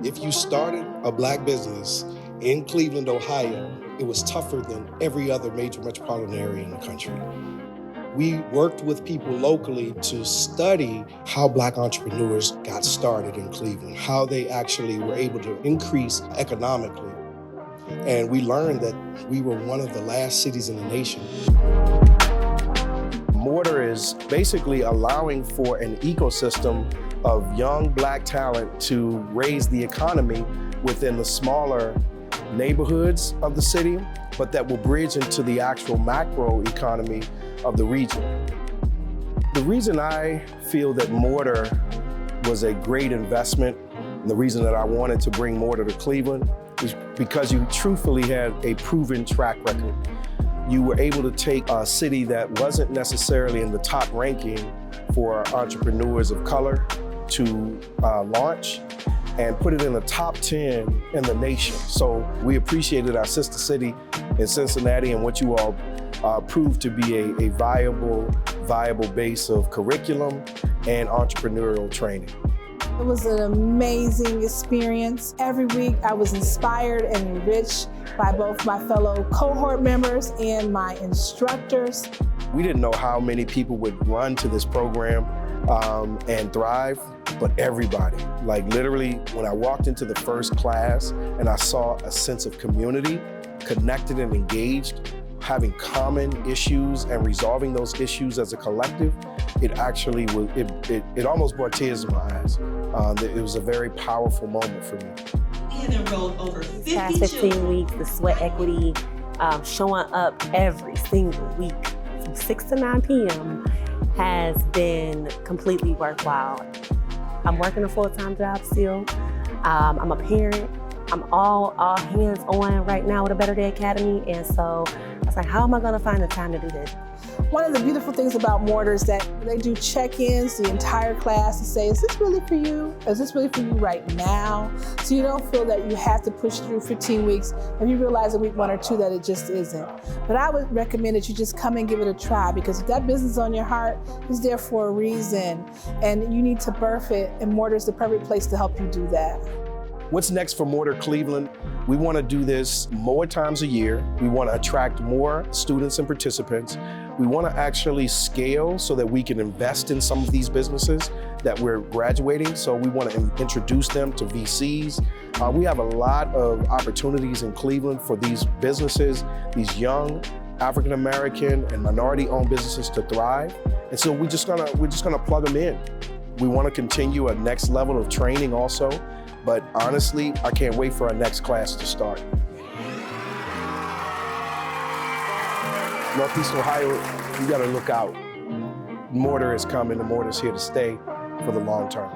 If you started a black business in Cleveland, Ohio, it was tougher than every other major metropolitan area in the country. We worked with people locally to study how black entrepreneurs got started in Cleveland, how they actually were able to increase economically. And we learned that we were one of the last cities in the nation. MORTAR is basically allowing for an ecosystem of young black talent to raise the economy within the smaller neighborhoods of the city, but that will bridge into the actual macro economy of the region. The reason I feel that MORTAR was a great investment, and the reason that I wanted to bring MORTAR to Cleveland, is because you truthfully had a proven track record. You were able to take a city that wasn't necessarily in the top ranking for entrepreneurs of color to launch and put it in the top 10 in the nation. So we appreciated our sister city in Cincinnati and what you all proved to be a viable base of curriculum and entrepreneurial training. It was an amazing experience. Every week I was inspired and enriched by both my fellow cohort members and my instructors. We didn't know how many people would run to this program and thrive, but everybody. Like literally, when I walked into the first class and I saw a sense of community, connected and engaged, having common issues and resolving those issues as a collective, it actually was, it almost brought tears to my eyes. It was a very powerful moment for me. We have enrolled over 50 past 15 weeks, the sweat equity showing up every single week from 6 to 9 p.m. has been completely worthwhile. I'm working a full-time job still. I'm a parent. I'm all hands on right now with a Better Day Academy, and so I was like, how am I gonna find the time to do this? One of the beautiful things about MORTAR is that they do check-ins the entire class to say, is this really for you? Is this really for you right now? So you don't feel that you have to push through 15 weeks and you realize in week 1 or 2 that it just isn't. But I would recommend that you just come and give it a try, because if that business on your heart is there for a reason and you need to birth it, and MORTAR is the perfect place to help you do that. What's next for MORTAR Cleveland? We want to do this more times a year. We want to attract more students and participants. We want to actually scale so that we can invest in some of these businesses that we're graduating. So we want to introduce them to VCs. We have a lot of opportunities in Cleveland for these businesses, these young African-American and minority-owned businesses to thrive. And so we're just gonna plug them in. We want to continue a next level of training also. But honestly, I can't wait for our next class to start. Northeast Ohio, you gotta look out. MORTAR is coming, and MORTAR is here to stay for the long term.